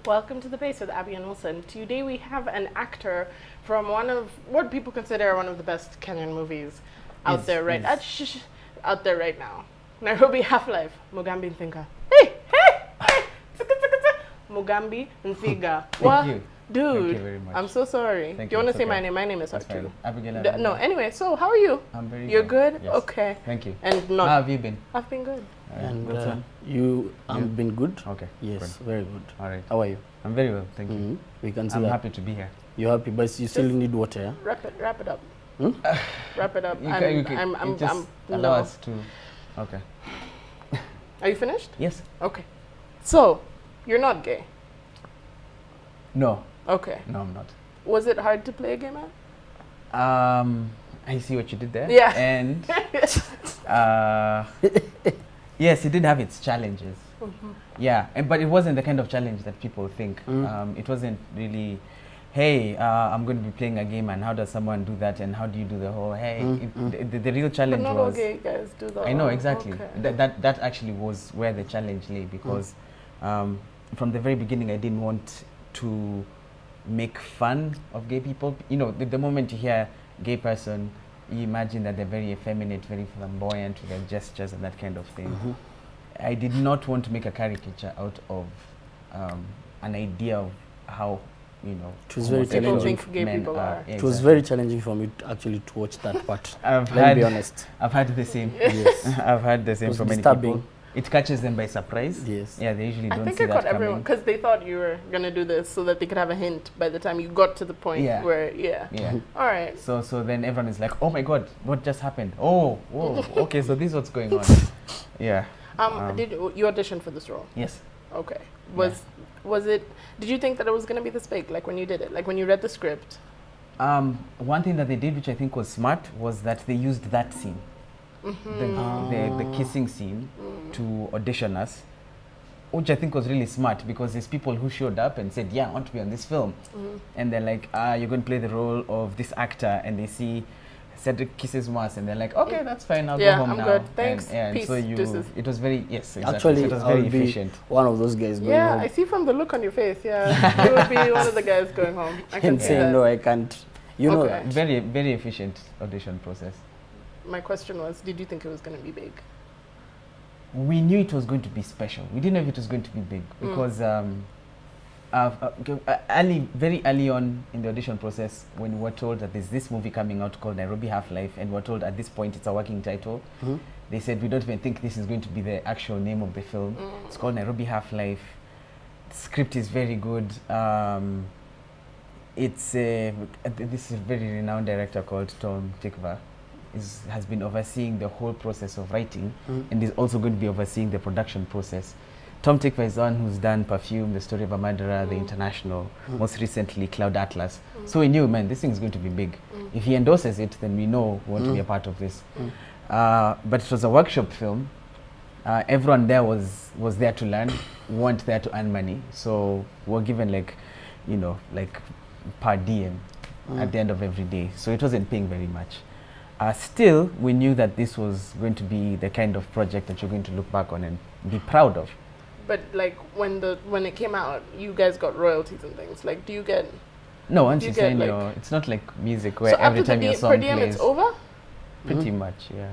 Welcome to The Base with Abby and Wilson. Today we have an actor from one of what people consider one of the best Kenyan movies out there right out there right now. Nairobi Half-Life, Mugambi Nthiga. Hey, hey, hey! Mugambi Nthiga. Thank you. Dude, Thank you very much. I'm so sorry. Thank Do you want to you. say my name? My name is Abigail. Abigail. No, anyway, so how are you? I'm very You're good. good? Yes. Okay. Thank you. And not. How have you been? I've been good. And Wilson? you have been good? Okay. Yes, good. very good. All right. How are you? I'm very well. Thank you. We can see I'm that. happy to be here. You're happy, but you still need water, yeah? Wrap it up. Hmm? Wrap it up. You just allow us to. Okay. Are you finished? Yes. Okay. So, you're not gay. No. Okay. No, I'm not. Was it hard to play a gay man? I see what you did there. Yeah. And yes, it did have its challenges. Yeah, but it wasn't the kind of challenge that people think. It wasn't really, hey, I'm going to be playing a game, and how does someone do that, and how do you do the whole, hey, the real challenge But not was... all gay guys do that. I know, exactly. Okay. That actually was where the challenge lay, because from the very beginning, I didn't want to make fun of gay people. You know, the moment you hear gay person, you imagine that they're very effeminate, very flamboyant with their gestures and that kind of thing. I did not want to make a caricature out of an idea of how, you know, It was very People challenging. think gay people are. It was very challenging for me actually to watch that part. Let's Let's be honest. I've had the same. Yes. I've had the same was from many disturbing. people. It catches them by surprise. Yes. Yeah, they usually I don't think see it that caught coming. everyone because they thought you were going to do this so that they could have a hint by the time you got to the point where, Yeah. All right. So then everyone is like, oh my God, what just happened? Oh, whoa, okay, so this is what's going on. Yeah. Did you audition for this role? Yes. Okay. Was it, did you think that it was going to be this big, like when you did it, like when you read the script? One thing that they did, which I think was smart, was that they used that scene, the kissing scene, to audition us, which I think was really smart, because there's people who showed up and said, yeah, I want to be on this film. And they're like, you're going to play the role of this actor, and they see Cedric kisses Mas, and they're like, okay, that's fine, I'll go home I'm now. good. Thanks. And Peace. so it was very, yes, exactly. Actually, so it was I'll very be efficient. one of those guys going Yeah, home I see from the look on your face, yeah. You would be one of the guys going home. I can and see saying, that. no, I can't. You know Okay. that. Very, very efficient audition process. My question was, did you think it was going to be big? We knew it was going to be special. We didn't know if it was going to be big, because very early on in the audition process, when we were told that there's this movie coming out called Nairobi Half-Life, and we're told at this point it's a working title, they said, we don't even think this is going to be the actual name of the film. It's called Nairobi Half-Life. The script is very good. This is a very renowned director called Tom Tikva. Has been overseeing the whole process of writing, and is also going to be overseeing the production process. Tom Tikva is the one who's done Perfume, The Story of a Murderer, The International, most recently Cloud Atlas. So we knew, man, this thing is going to be big. If he endorses it, then we know we want to be a part of this. But it was a workshop film. Everyone there was there to learn, weren't there to earn money. So we're given like per diem at the end of every day. So it wasn't paying very much. Still, we knew that this was going to be the kind of project that you're going to look back on and be proud of. But like when it came out, you guys got royalties and things. Like, do you get? No, once you sign like, it's not like music where so every after time your the song per diem, plays. it's over. Pretty much, yeah.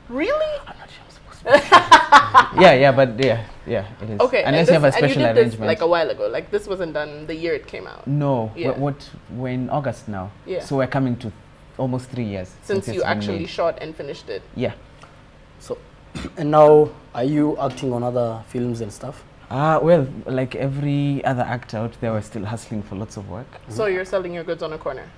Really? I'm not sure I'm supposed to. yeah, it is. Okay. Unless you have a special and you did arrangement. this like a while ago. Like this wasn't done the year it came out. No, Yeah. we're in August now. Yeah. So we're coming to almost 3 years Since you it's been actually made. shot and finished it. Yeah. So, and now, are you acting on other films and stuff? Well, like every other actor out there, we're still hustling for lots of work. So you're selling your goods on a corner.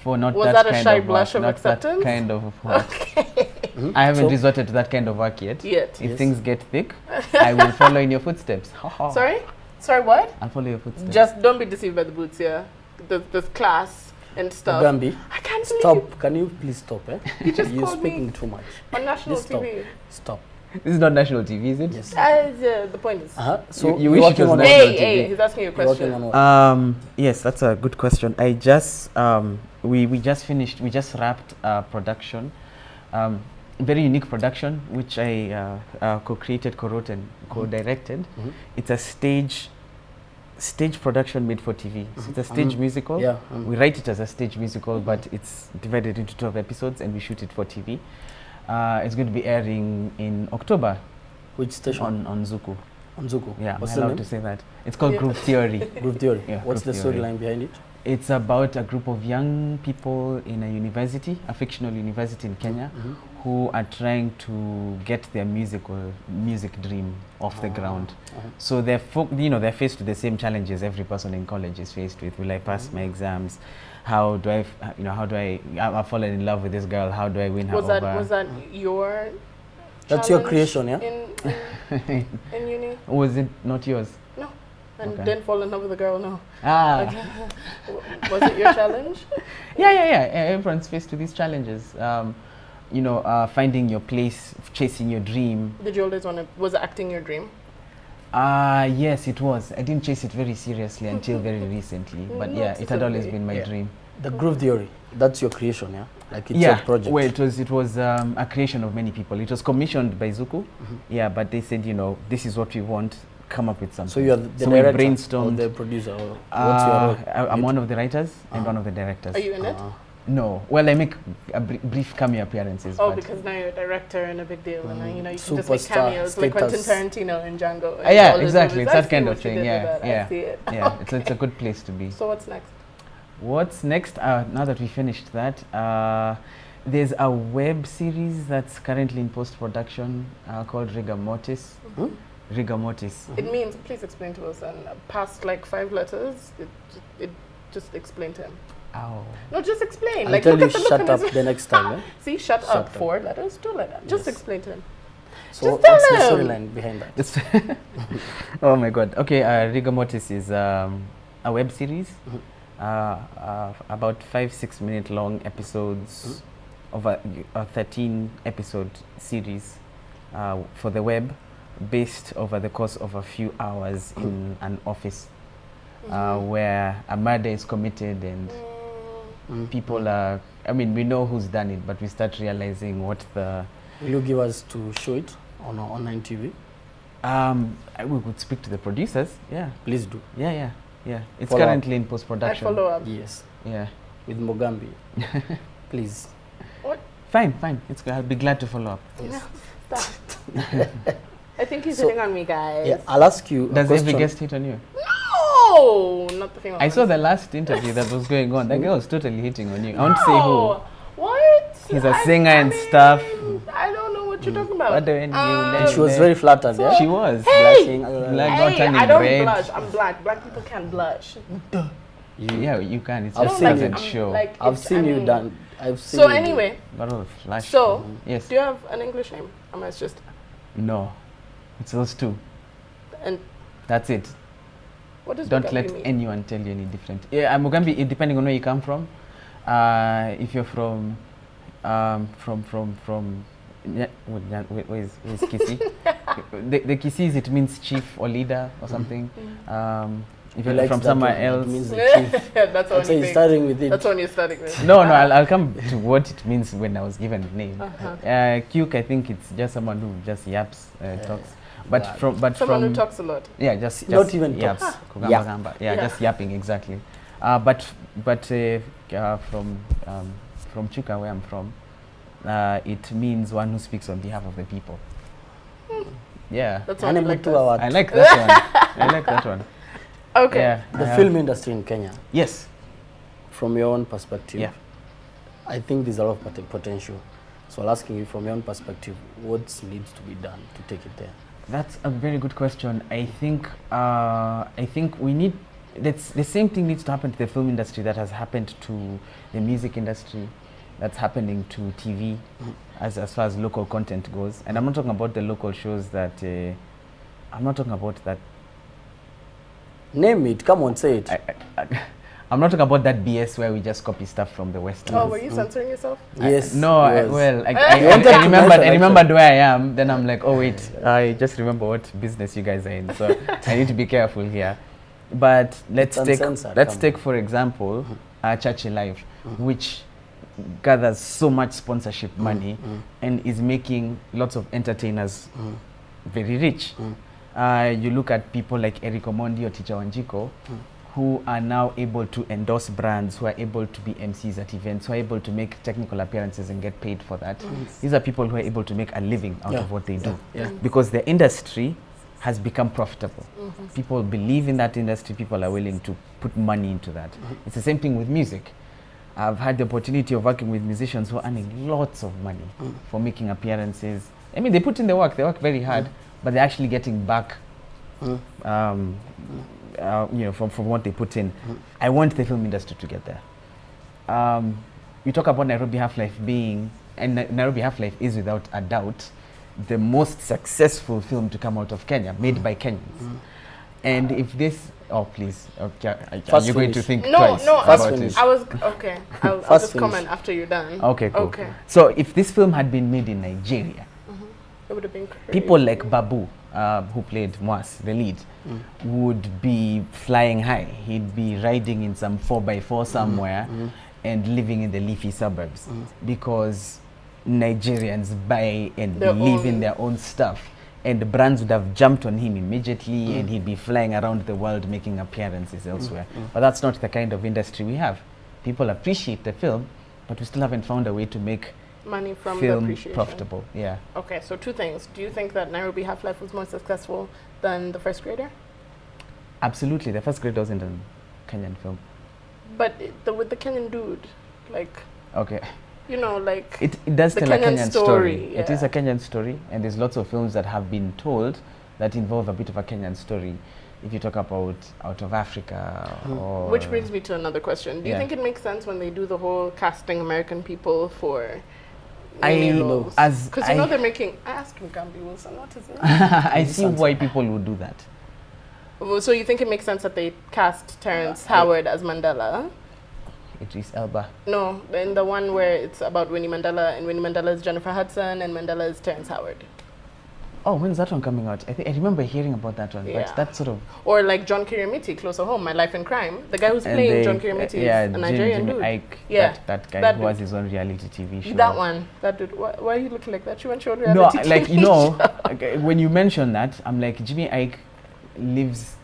For not Was that that a kind shy of blush work, of not acceptance? that kind of work. Okay. I haven't So- resorted to that kind of work yet. Yet. If Yes. things get thick, I will follow in your footsteps. Sorry? Sorry, what? I'll follow your footsteps. Just don't be deceived by the boots, yeah. There's class and stuff. Mugambi, I can't believe stop. Can you please stop? You just You're called me speaking too much. on national Please stop. TV. Stop. This is not national TV, is it? Yes. The point is. So You you're wish it working was on national what? Hey, TV. hey, he's asking you a You're working question. on what? Yes, that's a good question. I just we just finished. We just wrapped production. very unique production, which I co-created, co-wrote, and co-directed. It's a stage production made for TV. So it's a stage musical. Yeah. We write it as a stage musical, but it's divided into 12 episodes, and we shoot it for TV. It's going to be airing in October. Which station? On Zuku. On Zuku. Yeah, What's I'm the allowed name? to say that. It's called Group Theory. Group Theory. Yeah, What's the Group Theory. storyline behind it? It's about a group of young people in a university, a fictional university in Kenya, who are trying to get their music dream off the ground. So they're they're faced with the same challenges every person in college is faced with. Will I pass my exams? How do I've fallen in love with this girl? How do I win her over? Was that your? That's your creation, yeah? In uni? Was it not yours? No. And Okay. didn't fall in love with a girl, no. Ah. Was it your challenge? Yeah. Everyone's faced with these challenges. Finding your place, chasing your dream. Did you always was acting your dream? Yes, it was. I didn't chase it very seriously until very recently. But yeah, it had always been my dream. The Groove Theory, that's your creation, yeah? Like it's your project. Well, it was a creation of many people. It was commissioned by Zuku. Yeah, but they said, this is what we want. Come up with something. So you are the we director brainstormed. or the producer? Or what's your role? I'm one of the writers and one of the directors. Are you in it? No. Well, I make brief cameo appearances. Oh, but because now you're a director and a big deal, and you can just make Superstar cameos like Quentin status. Tarantino in Django. and yeah, all those exactly. movies. It's I that see kind what of you thing. did with that. Yeah. I see it. Yeah. It's a good place to be. So what's next? What's next? Now that we finished that, there's a web series that's currently in post-production called Rigor Mortis. Rigor Mortis. It means, please explain to us, and past like 5 letters, it just explain to him. Ow. No, just explain. I'll Like, tell look you at the look shut on up his the next time, eh? See, shut Shut up. up. 4 letters, 2 letters. Just Yes. explain to him. So Just tell what's the him. storyline behind that? It's oh my god. Okay, Rigor Mortis is a web series, about 5-6 minute long episodes of a 13 episode series for the web, based over the course of a few hours in an office where a murder is committed and people are, we know who's done it, but we start realizing what the... Will you give us to show it on our online TV? We could speak to the producers. Yeah. Please do. Yeah. It's Follow currently in I post-production. follow up. Yes. Yeah. With Mugambi. Please. What? Fine. I'll be glad to follow up. Yes. Stop. I think he's So- hitting on me, guys. Yeah, I'll ask you a Does every question. guest hit on you? No, not the female. I saw ones. the last interview that was going on. That girl was totally hitting on you. I won't say No. What? He's a singer and stuff. I don't know what you're talking about. What do you And she was very flattered, yeah? She was. Blushing. Like not Hey, turning I don't red. blush. I'm black. Black people can't blush. Yeah, you can. It's I've just seen doesn't you. show. Like, I've it's- seen I you mean- done. I've seen So you do- anyway, But of flash. so Yes. do you have an English name? Am I just No. It's those two. and That's it. what does Don't Mugambi let mean? anyone tell you any different. Yeah, Mugambi, depending on where you come from. If you're from where is Kisii? the Kisiis, it means chief or leader or something. If He you're likes from that somewhere one. That else, means the chief. That's I'd say only he's starting with it. That's when you're starting with. no, I'll come to what it means when I was given the name. Uh-huh. Cuke, I think it's just someone who just yaps, talks. But Right. Someone from who talks a lot. yeah, just Not even yaps. talks. Kugamba Yap. gamba. Yeah, Yeah. just yapping exactly. But from Chuka, where I'm from, it means one who speaks on behalf of the people. Yeah, That's what I like. to our I like that one. I like that one. Okay. Yeah, the film industry in Kenya. Yes. From your own perspective, Yeah. I think there's a lot of potential. So I'll ask you from your own perspective, what needs to be done to take it there? That's a very good question. I think we need. That's the same thing needs to happen to the film industry that has happened to the music industry, that's happening to TV, as far as local content goes. And I'm not talking about the local shows that. I'm not talking about that. Name it. Come on, say it. I'm not talking about that BS where we just copy stuff from the West. Oh, were you censoring yourself? Yes. No, yes. I remembered where I am. Then I'm like, oh wait, I just remember what business you guys are in. So I need to be careful here. But let's It's uncensored, take come for example, Church Alive, which gathers so much sponsorship money and is making lots of entertainers very rich. You look at people like Eric Omondi or Ticha Wanjiko, who are now able to endorse brands, who are able to be MCs at events, who are able to make technical appearances and get paid for that. These are people who are able to make a living out of what they do. Because the industry has become profitable. People believe in that industry, people are willing to put money into that. It's the same thing with music. I've had the opportunity of working with musicians who are earning lots of money for making appearances. I mean, they put in the work, they work very hard, but they're actually getting back you know, from what they put in. I want the film industry to get there. You talk about Nairobi Half-Life being, and Nairobi Half-Life is without a doubt the most successful film to come out of Kenya, made by Kenyans. And if this, oh please, okay, you're going to think twice about it. I'll just comment after you're done. Okay, cool. Okay. So if this film had been made in Nigeria, it would have been crazy. People like Babu, who played Mwas, the lead, would be flying high. He'd be riding in some 4x4 somewhere and living in the leafy suburbs because Nigerians buy and believe in their own stuff. And the brands would have jumped on him immediately and he'd be flying around the world making appearances elsewhere. But that's not the kind of industry we have. People appreciate the film, but we still haven't found a way to make money from film the appreciation. Profitable. Yeah. Okay, so two things. Do you think that Nairobi Half-Life was more successful than The First Grader? Absolutely. The First Grader wasn't a Kenyan film. But with the Kenyan dude, like... Okay. You know, like... It does tell a Kenyan story. Yeah. It is a Kenyan story, and there's lots of films that have been told that involve a bit of a Kenyan story. If you talk about Out of Africa or... Which brings me to another question. Do you think it makes sense when they do the whole casting American people for... Because you know they're making... I asked Mugambi Wilson, what is it? I see why people would do that. So you think it makes sense that they cast Terrence Howard as Mandela? Idris Elba. No, in the one where it's about Winnie Mandela, and Winnie Mandela is Jennifer Hudson, and Mandela is Terrence Howard. Oh, when's that one coming out? I remember hearing about that one, but that sort of... Or like John Kiriamiti, Closer Home, My Life in Crime. The guy who's playing John Kiriamiti is a Nigerian dude. Ike, that guy who has his own reality TV show. That one, that dude. Why are you looking like that? You went your own reality TV like, you know, show. When you mention that, I'm like, Jimmy Ike lives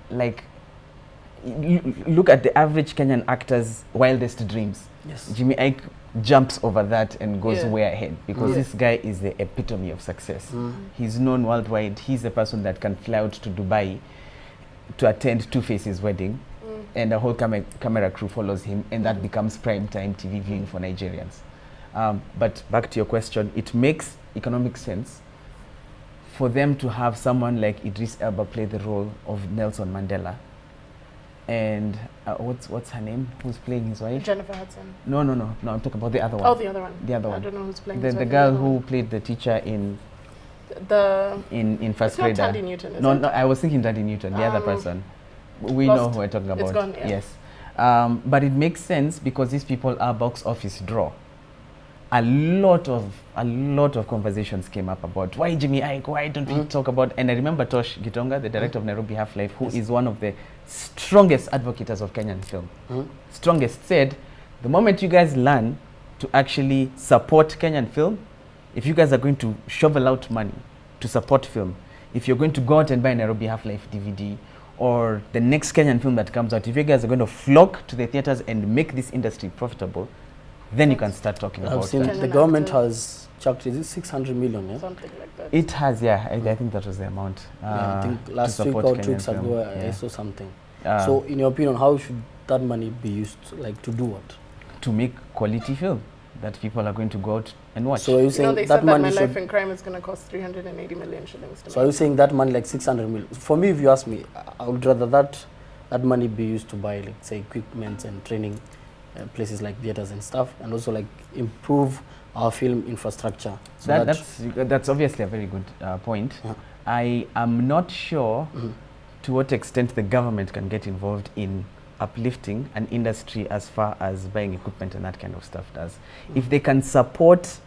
like... Look at the average Kenyan actor's wildest dreams. Yes. Jimmy Ike jumps over that and goes way ahead because this guy is the epitome of success. He's known worldwide. He's the person that can fly out to Dubai to attend Two-Face's wedding and the whole camera crew follows him, and that becomes prime time TV viewing for Nigerians. But back to your question, it makes economic sense for them to have someone like Idris Elba play the role of Nelson Mandela. And what's her name? Who's playing his wife? Jennifer Hudson. No, I'm talking about the other one. Oh, the other one. The other one. I don't know who's playing his wife. The girl who played the teacher in First Grader. It's not Tandy Newton, is it? No, I was thinking Tandy Newton, the other person. We know who we're talking about. It's gone, Yes. But it makes sense because these people are box office draw. A lot of conversations came up about why Jimmy Ike, why don't we talk about... And I remember Tosh Gitonga, the director of Nairobi Half-Life, who is one of the strongest advocates of Kenyan film. Strongest, said, the moment you guys learn to actually support Kenyan film, if you guys are going to shovel out money to support film, if you're going to go out and buy Nairobi Half-Life DVD, or the next Kenyan film that comes out, if you guys are going to flock to the theaters and make this industry profitable, then you can start talking about that. The government has chucked, is it 600 million? Yeah? Something like that. It has, yeah. I think that was the amount. I think last week or 2 weeks ago, I saw something. So, in your opinion, how should that money be used, like, to do what? To make quality film that people are going to go out and watch. So are you saying they that said money that My Life in Crime is going to cost 380 million shillings to So are you saying that money, like 600 million? For me, if you ask me, I would rather that money be used to buy, like, say, equipment and training places like theaters and stuff, and also like improve our film infrastructure. So that's obviously a very good point. I am not sure to what extent the government can get involved in uplifting an industry as far as buying equipment and that kind of stuff does. If they can support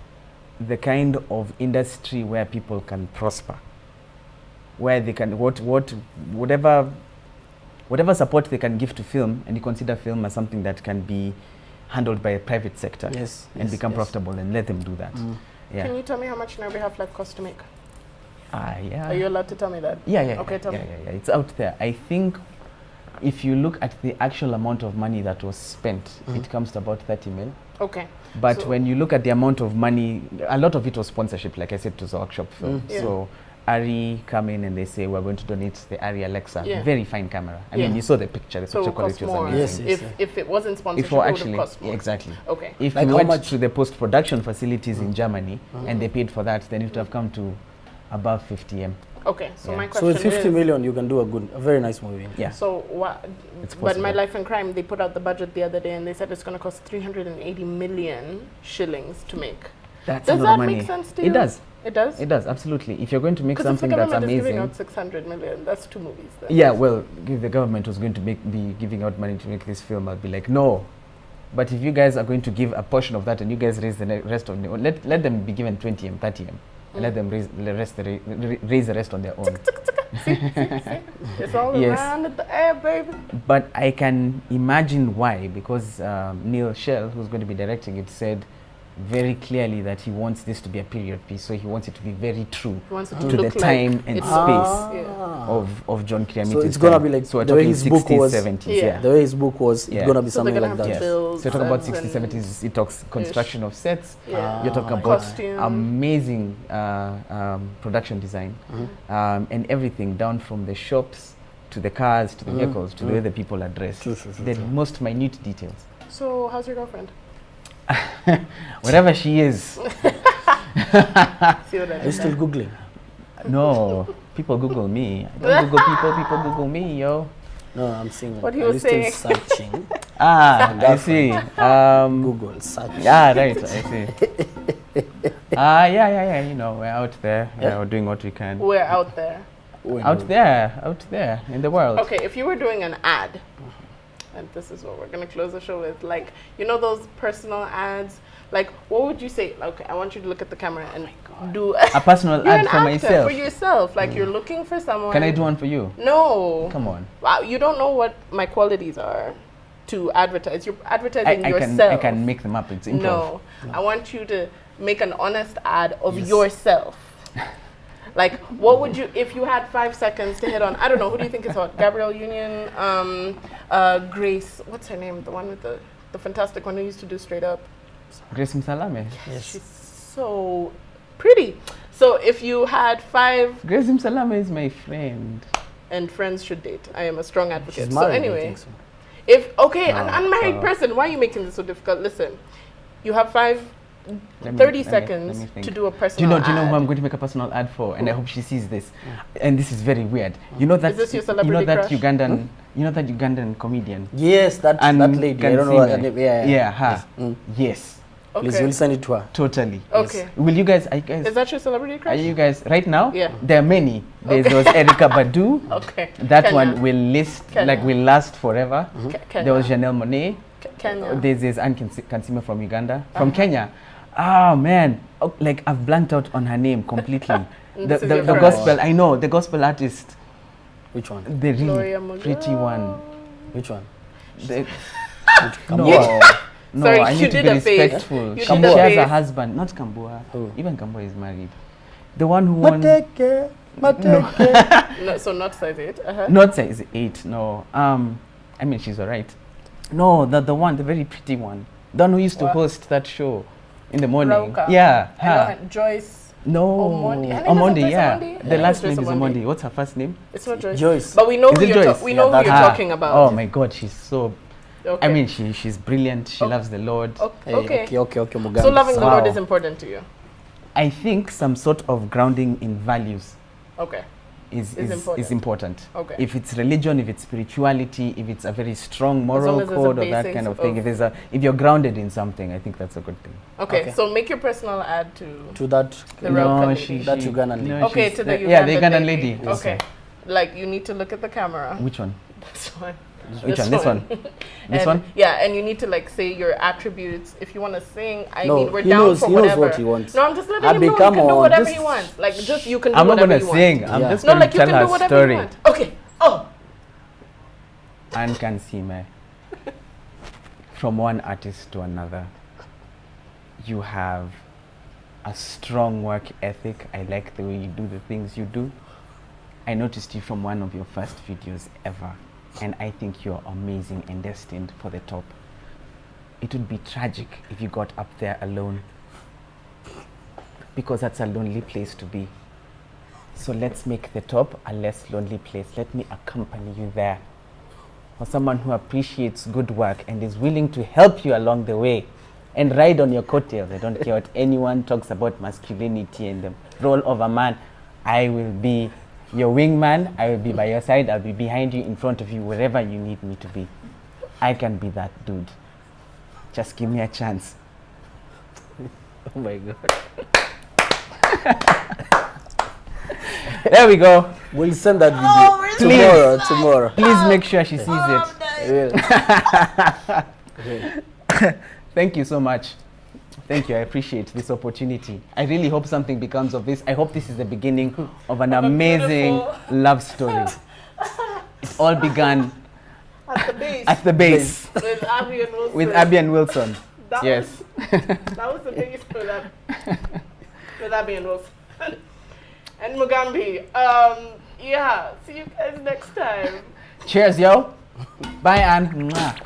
the kind of industry where people can prosper, where they can whatever support they can give to film, and you consider film as something that can be handled by a private sector and become profitable, and let them do that. Yeah. Can you tell me how much Nairobi Half-Life costs to make? Yeah. Are you allowed to tell me that? Yeah. Okay, tell me. Yeah. It's out there. I think if you look at the actual amount of money that was spent, it comes to about 30 mil. Okay. But So when you look at the amount of money, a lot of it was sponsorship, like I said, to the workshop film. Yeah. So Ari come in and they say, we're going to donate the Ari Alexa. Yeah. Very fine camera. I Yeah. mean, you saw the picture So it would quality cost was more. amazing. Yes. If it wasn't sponsorship, If we it would actually, have cost more. exactly. Okay. If Like we how went much? to the post-production facilities in Germany and they paid for that, then it would have come to above 50 M. Okay. So Yeah. my So question with 50 is, million, you can do a very nice movie. Yeah. So what? It's But My possible. Life in Crime, they put out the budget the other day, and they said it's going to cost 380 million shillings to make. That's Does a lot that of money. make sense to you? It does. It does. It does, absolutely. If you're going to make Because if the something that's government is giving amazing. out 600 million, that's 2 movies. Then. Yeah, well, if the government was going to be giving out money to make this film, I'd be like, no. But if you guys are going to give a portion of that and you guys raise the rest of it, let them be given 20 M, 30 M. And let them raise the rest on their own. See? It's all Yes. around in the air, baby. But I can imagine why, because Neil Shell, who's going to be directing it, said very clearly that he wants this to be a period piece, so he wants it to be very true He wants it to to the look time like and it's space Yeah. of John Kiriamiti's So it's gonna time. be like so we're the way talking his book 60s, was. 70s, Yeah. yeah. The way his book was, Yeah. it's gonna be So they're something gonna like have that. to build So you're talking about sets 60s, and- 70s, it talks construction of sets. Yeah. You're talking Ah, about costume. amazing production design and everything, down from the shops to the cars to the vehicles to the way the people are dressed. True. The most minute details. So how's your girlfriend? Wherever she is. See what I Are you did still there? Googling? No, people Google me. I don't Google people, people Google me, yo. No, I'm saying. What he are was you still saying. searching? I see. Google search. Yeah, right, I see. Yeah, you know, we're out there. Yeah. We're doing what we can. We're out there. Out there in the world. Okay, if you were doing an ad, and this is what we're going to close the show with, like, you know those personal ads? Like, what would you say? Okay, I want you to look at the camera and do A personal You're ad an for actor, myself. for yourself. Like, you're looking for someone. Can I do one for you? No. Come on. Wow, you don't know what my qualities are to advertise. You're advertising I yourself. can make them up. It's improv. No, I want you to make an honest ad of Yes. yourself. Like, what would you, if you had 5 seconds to hit on, I don't know, who do you think is hot? Gabrielle Union, Grace, what's her name? The one with the fantastic one who used to do Straight Up. Grace Msalame. Yes. She's so pretty. So if you had 5, Grace Msalame is my friend. and friends should date. I am a strong advocate. She's So married, I anyway, think so. if, okay, No, an unmarried no. person, why are you making this so difficult? Listen, you have 30 let me seconds think. to do a Do you personal know? Do you know ad. who I'm going to make a personal ad for? And I hope she sees this. And this is very weird. You know that. Is this your you celebrity know that crush? Ugandan. You know that Ugandan comedian. Yes, that And lady. I don't know. Kansime. Yeah, her. Mm. Yes, Please, Okay. we'll send it to her. totally. Okay. Will you guys? Are you guys? Is that your celebrity Are crush? you guys right now? Yeah. There are many. There's Okay. was Erica Badu. Okay. That Kenya. one will Kenya. will last forever. Kenya. There was Janelle Monáe. Kenya. There's Anne Kansime from Uganda. From Kenya. Oh man, like I've blanked out on her name completely. And the this is your the crush. gospel, I know, the gospel artist, Which one? the Gloria really Mugabe. pretty one. Which one? The, Come no, on. no, Sorry, I you need to did be a face. respectful. You did She a has a face. husband, not Kambua. Who? Even Kambua is married. The one who won, Mateke. No, so not size 8. Uh-huh. not size 8, no. I mean, she's alright. No, the one, the very pretty one. The one who used to What? host that show in the morning. Rauka. Yeah, I know her. her. Joyce. No, Omondi. Her name is Omondi, Joyce yeah. Omondi? The Yeah, last Joyce name is Omondi. Omondi. What's her first name? It's not Joyce. Joyce. But we know Is who it you're, Joyce? we know Yeah, who you're Ah, talking about. Oh my God, she's so. Okay. I mean, she's brilliant. She loves the Lord. Hey, Okay. okay, Mugambi. So loving the Lord Wow. is important to you. I think some sort of grounding in values Okay. is important. important. Okay. If it's religion, if it's spirituality, if it's a very strong long moral as there's a code or that basics kind of thing, of- if you're grounded in something, I think that's a good thing. Okay. Okay. So make your personal ad to. To that. The Rauka lady. That Ugandan lady. Okay, she's to the yeah, the Ugandan Ugandan lady. lady. Okay. Like you need to look at the camera. Which one? This one. Which one? This one? This And- one? Yeah, and you need to like say your attributes. If you want to sing, I No, mean, we're he down knows- for he knows whatever. what he wants. No, I'm just letting Abby, him know. come He can do on, whatever just- he wants. Like, just you can do I'm not whatever gonna you sing. want. I'm Yeah. just No, going like to you tell can do her whatever you story. want. Okay. Oh, Anne Kansime from one artist to another. You have a strong work ethic. I like the way you do the things you do. I noticed you from one of your first videos ever, and I think you're amazing and destined for the top. It would be tragic if you got up there alone, because that's a lonely place to be. So let's make the top a less lonely place. Let me accompany you there. For someone who appreciates good work and is willing to help you along the way and ride on your coattails. I don't care what anyone talks about masculinity and the role of a man. I will be your wingman. I will be by your side. I'll be behind you, in front of you, wherever you need me to be. I can be that dude. Just give me a chance. Oh my God. There we go. We'll send that video tomorrow. Please make sure she sees it. Thank you so much. Thank you. I appreciate this opportunity. I really hope something becomes of this. I hope this is the beginning of an amazing love story. It all began At the base. at the base With Abby and Wilson. with Abby and Wilson. That Yes. That was the base for that. With Abby and Wilson. And Mugambi. Yeah. See you guys next time. Cheers, yo. Bye, Anne. Mwah.